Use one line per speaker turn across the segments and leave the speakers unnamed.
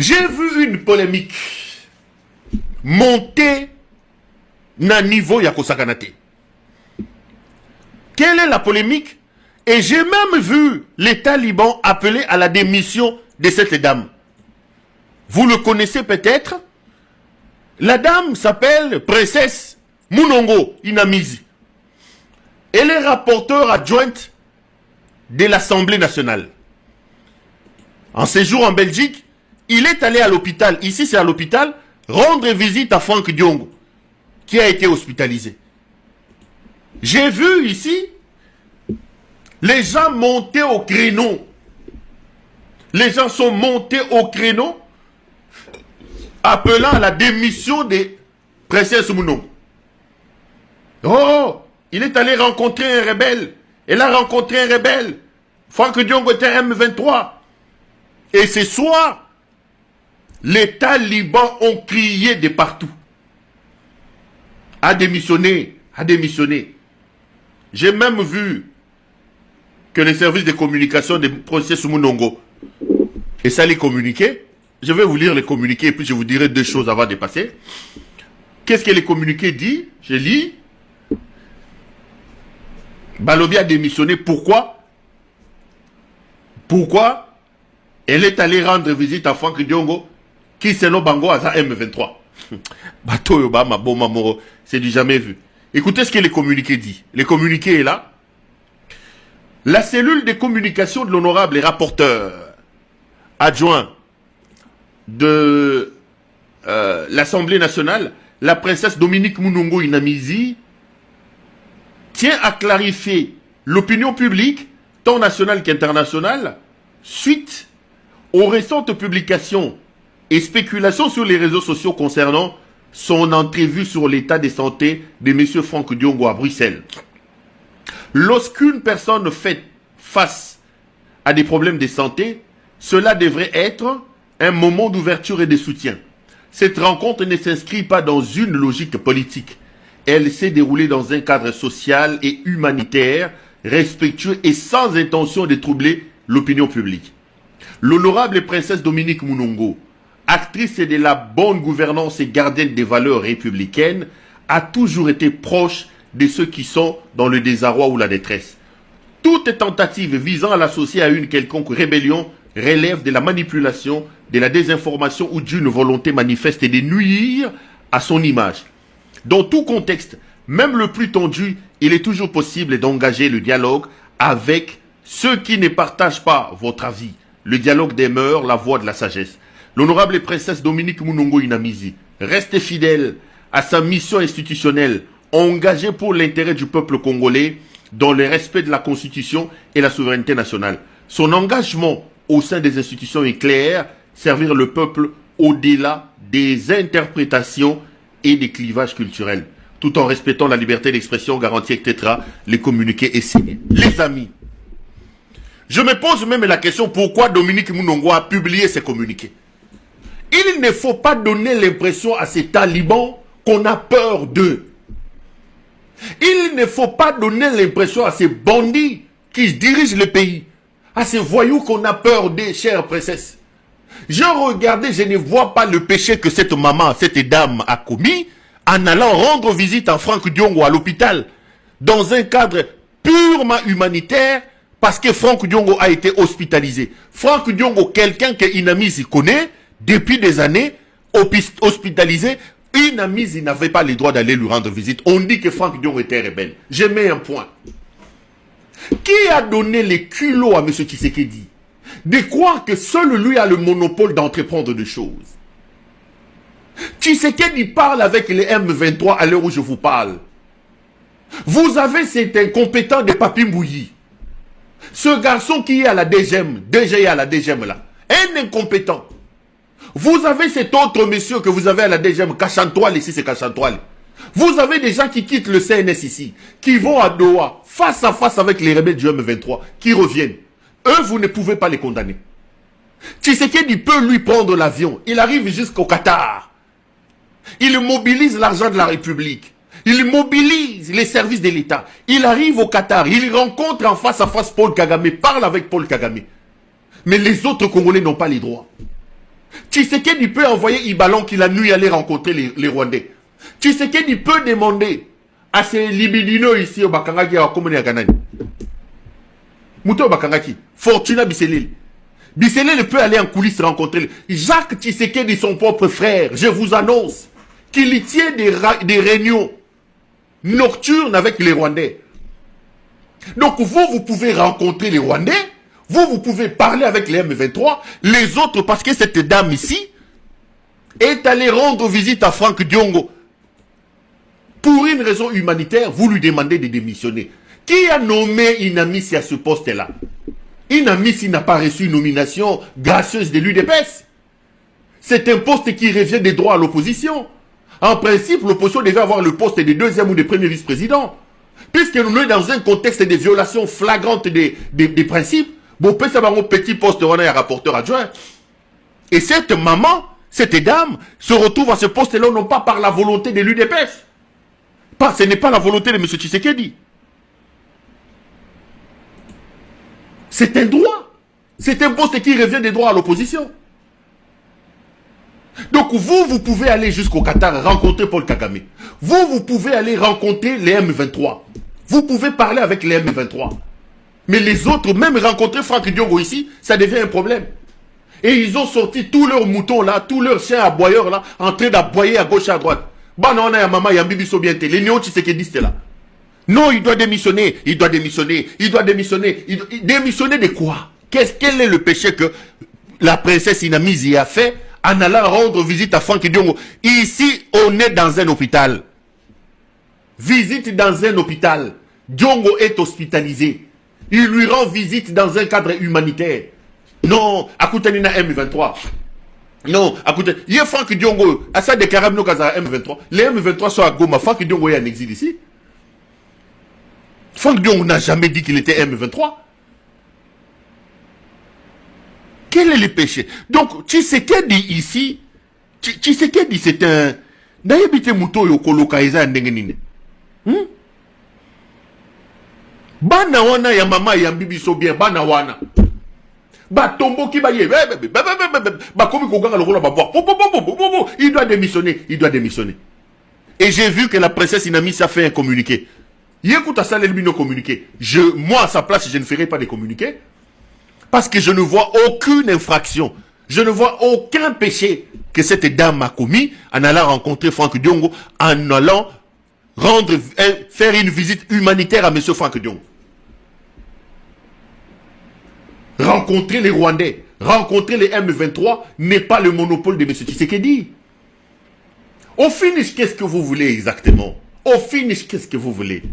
J'ai vu une polémique monter na niveau ya kosakanate. Quelle est la polémique? Et j'ai même vu les talibans appeler à la démission de cette dame. Vous le connaissez peut-être. La dame s'appelle Princesse Munongo Inamizi. Elle est rapporteure adjointe de l'Assemblée nationale. En séjour en Belgique, il est allé à l'hôpital, ici c'est à l'hôpital, rendre visite à Franck Diongo, qui a été hospitalisé. J'ai vu ici les gens monter au créneau. Les gens sont montés au créneau appelant à la démission des Princesse Munongo. Oh, il est allé rencontrer un rebelle. Elle a rencontré un rebelle. Franck Diongo était M23. Et ce soir, les talibans ont crié de partout. A démissionné, a démissionné. J'ai même vu que les services de communication de Princesse Munongo, et ça les communiqués, je vais vous lire les communiqués et puis je vous dirai deux choses avant de passer. Qu'est-ce que les communiqués disent? Je lis. Balobi a démissionné. Pourquoi? Pourquoi? Elle est allée rendre visite à Franck Diongo, qui c'est no bango à M23. Bato Yobama, bon mamoro, c'est du jamais vu. Écoutez ce que les communiqués disent. Les communiqués est là. La cellule de communication de l'honorable rapporteur adjoint de l'Assemblée nationale, la princesse Dominique Munongo Inamizi, tient à clarifier l'opinion publique, tant nationale qu'internationale, suite aux récentes publications et spéculations sur les réseaux sociaux concernant son entrevue sur l'état de santé de M. Franck Diongo à Bruxelles. Lorsqu'une personne fait face à des problèmes de santé, cela devrait être un moment d'ouverture et de soutien. Cette rencontre ne s'inscrit pas dans une logique politique. Elle s'est déroulée dans un cadre social et humanitaire, respectueux et sans intention de troubler l'opinion publique. L'honorable princesse Dominique Munongo, actrice de la bonne gouvernance et gardienne des valeurs républicaines, a toujours été proche de ceux qui sont dans le désarroi ou la détresse. Toute tentative visant à l'associer à une quelconque rébellion relève de la manipulation, de la désinformation ou d'une volonté manifeste de nuire à son image. Dans tout contexte, même le plus tendu, il est toujours possible d'engager le dialogue avec ceux qui ne partagent pas votre avis. Le dialogue demeure la voie de la sagesse. L'honorable princesse Dominique Munongo Inamizi reste fidèle à sa mission institutionnelle, engagée pour l'intérêt du peuple congolais dans le respect de la Constitution et la souveraineté nationale. Son engagement au sein des institutions est clair, servir le peuple au-delà des interprétations et des clivages culturels, tout en respectant la liberté d'expression garantie, etc. Les communiqués et signés. Les amis, je me pose même la question pourquoi Dominique Munongo a publié ces communiqués. Il ne faut pas donner l'impression à ces talibans qu'on a peur d'eux. Il ne faut pas donner l'impression à ces bandits qui dirigent le pays, à ces voyous qu'on a peur d'eux, chère princesse. Je regardais, je ne vois pas le péché que cette maman, cette dame a commis en allant rendre visite à Franck Diongo à l'hôpital dans un cadre purement humanitaire parce que Franck Diongo a été hospitalisé. Franck Diongo, quelqu'un que Inamizi connaît depuis des années, hospitalisé. Inamizi n'avait pas le droit d'aller lui rendre visite. On dit que Franck Diongo était rebelle. Je mets un point. Qui a donné les culots à M. Tshisekedi de croire que seul lui a le monopole d'entreprendre des choses? Tshisekedi parle avec les M23 à l'heure où je vous parle. Vous avez cet incompétent de Papi Mbouyi. Ce garçon qui est à la DGM, déjà à la DGM là, un incompétent. Vous avez cet autre monsieur que vous avez à la DGM, Kachantoile, ici c'est Kachantoile. Vous avez des gens qui quittent le CNS ici, qui vont à Doha, face à face avec les rebelles du M23, qui reviennent. Eux, vous ne pouvez pas les condamner. Tshisekedi peut lui prendre l'avion. Il arrive jusqu'au Qatar. Il mobilise l'argent de la République. Il mobilise les services de l'État. Il arrive au Qatar. Il rencontre en face à face Paul Kagame. Parle avec Paul Kagame. Mais les autres Congolais n'ont pas les droits. Tshisekedi peut envoyer Ibalon qui la nuit aller rencontrer les Rwandais. Tshisekedi peut demander à ces libidineux ici au Bakangaki à Komoni Aganani. Mouto Bakangaki, Fortuna Bisselil. Bisselil peut aller en coulisses rencontrer Jacques Tshisekedi, son propre frère. Je vous annonce qu'il y tient des réunions nocturnes avec les Rwandais. Donc vous pouvez rencontrer les Rwandais, vous pouvez parler avec les M23, les autres, parce que cette dame ici est allée rendre visite à Franck Diongo. Pour une raison humanitaire, vous lui demandez de démissionner. Qui a nommé Inamissi à ce poste-là? Inamissi n'a pas reçu une nomination gracieuse de l'UDPS. C'est un poste qui revient des droits à l'opposition. En principe, l'opposition devait avoir le poste de deuxième ou de premier vice-président. Puisque nous sommes dans un contexte de violation flagrante des principes, bon, peut avoir un petit poste de rapporteur adjoint. Et cette maman, cette dame, se retrouve à ce poste-là non pas par la volonté de l'UDPS. Ce n'est pas la volonté de M. Tshisekedi. C'est un droit. C'est un poste qui revient des droits à l'opposition. Donc vous pouvez aller jusqu'au Qatar rencontrer Paul Kagame. Vous pouvez aller rencontrer les M23. Vous pouvez parler avec les M23. Mais les autres, même rencontrer Franck Diongo ici, ça devient un problème. Et ils ont sorti tous leurs moutons là, tous leurs chiens aboyeurs là, en train d'aboyer à gauche et à droite. Bah non, on a maman, il y a Bibi Sobienté. Les néo-Tshisekedi là. Non, il doit démissionner, il doit démissionner, il doit démissionner. Démissionner de quoi? Quel est le péché que la princesse Inamizi a fait en allant rendre visite à Franck Diongo? Ici, on est dans un hôpital. Visite dans un hôpital. Diongo est hospitalisé. Il lui rend visite dans un cadre humanitaire. Non, à Koutanina M23. Non, écoutez, il y a Franck Diongo, à ça déclaré nos cas M23. Les M23 sont à Goma. Franck Diongo est en exil ici. Franck Diongo n'a jamais dit qu'il était M23. Quel est le péché? Donc, Tshisekedi ici, Tshisekedi c'est un... N'ayebite Mouto Yokolo Kaïza Ndengenine. Bana wana ya mama ya mbibi so bien, bana wana. Ba tombo ki ba ye, ba komi koganga lokolo ba boire. Il doit démissionner, il doit démissionner. Et j'ai vu que la princesse Inamissi a fait un communiqué. Écoute à ça, l'elmino communiqué. Moi, à sa place, je ne ferai pas de communiqué. Parce que je ne vois aucune infraction. Je ne vois aucun péché que cette dame a commis en allant rencontrer Franck Diongo, en allant faire une visite humanitaire à M. Franck Diongo. Rencontrer les Rwandais, rencontrer les M23 n'est pas le monopole de M. Tshisekedi. Au finish, qu'est-ce que vous voulez exactement? Au finish, qu'est-ce que vous voulez?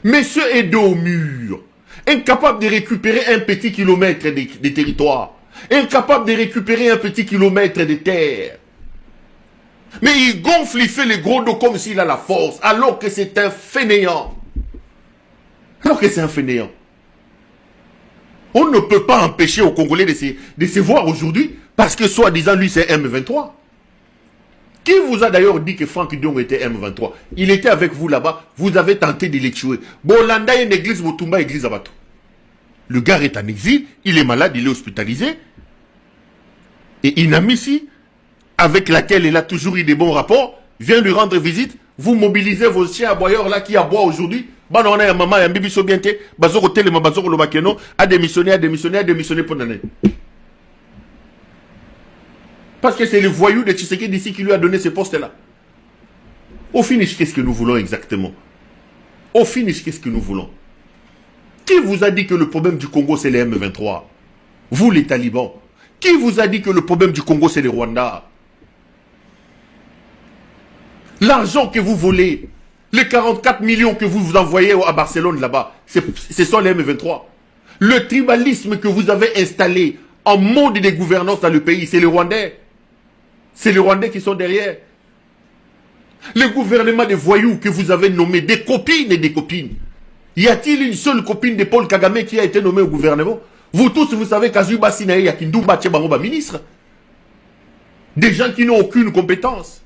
Monsieur est dos au mur, incapable de récupérer un petit kilomètre de territoire, incapable de récupérer un petit kilomètre de terre. Mais il gonfle, il fait les gros dos comme s'il a la force, alors que c'est un fainéant. Alors que c'est un fainéant. On ne peut pas empêcher aux Congolais de se voir aujourd'hui parce que soi-disant lui c'est M23. Qui vous a d'ailleurs dit que Franck Diongo était M23? Il était avec vous là-bas, vous avez tenté de les tuer. Bolanda est une église, Motumba église Abato. Le gars est en exil, il est malade, il est hospitalisé. Et Inamissi, avec laquelle il a toujours eu des bons rapports, vient lui rendre visite. Vous mobilisez vos chiens aboyeurs là qui aboient aujourd'hui. Maman ya maman ya mbibi so bienté, bazoko telema bazoko lo bakeno, a démissionné pour l'année. Parce que c'est le voyou de Tshisekedi ici qui lui a donné ce poste-là. Au finish, qu'est-ce que nous voulons exactement? Au finish, qu'est-ce que nous voulons? Qui vous a dit que le problème du Congo c'est les M23? Vous les talibans. Qui vous a dit que le problème du Congo c'est les Rwandais? L'argent que vous volez, les 44 millions que vous envoyez à Barcelone là-bas, ce sont les M23. Le tribalisme que vous avez installé en mode de gouvernance dans le pays, c'est les Rwandais. C'est les Rwandais qui sont derrière. Le gouvernement des voyous que vous avez nommé, des copines et des copines. Y a-t-il une seule copine de Paul Kagame qui a été nommée au gouvernement? Vous tous, vous savez qu'Azuba Sinaï Yakindouba Tchebangoba ministre. Des gens qui n'ont aucune compétence.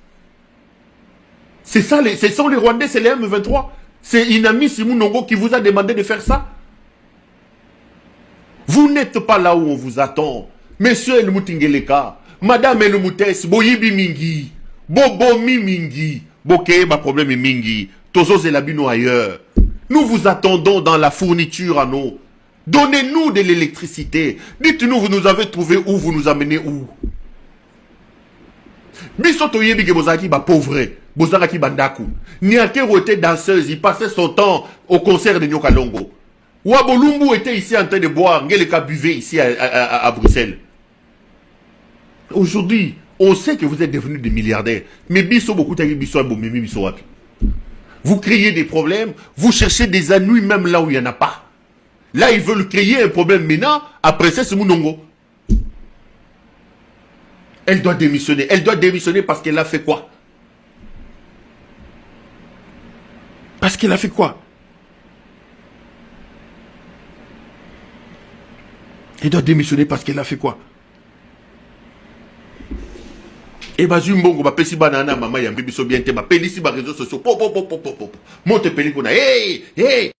C'est ça, ce sont les Rwandais, c'est les M23. C'est Inamissi Mounongo qui vous a demandé de faire ça. Vous n'êtes pas là où on vous attend. Monsieur El Moutingeleka, Madame El Moutès, boyibi mingi, bobomi mingi, bokeye ba problème mingi, tozo zelabino ailleurs. Nous vous attendons dans la fourniture à nous. Donnez-nous de l'électricité. Dites-nous, vous nous avez trouvé où, vous nous amenez où. Bisoto yebi ke bozaki ba pauvre, bozaki bandaku. Niakero était danseuse, il passait son temps au concert de Nyokalongo. Wabolumbu était ici en train de boire, Ngeleka buvait ici à Bruxelles. Aujourd'hui, on sait que vous êtes devenus des milliardaires. Mais biso beaucoup de biso bomimi biso wapi. Vous créez des problèmes, vous cherchez des ennuis même là où il n'y en a pas. Là, ils veulent créer un problème maintenant, après ça, c'est Mounongo. Elle doit démissionner. Elle doit démissionner parce qu'elle a fait quoi? Parce qu'elle a fait quoi? Elle doit démissionner parce qu'elle a fait quoi? Et bah Zumbongo ba pesi banana mama ya mbibiso bien te ba pelisi ba réseaux sociaux. Monte pellicule. Hey, hey.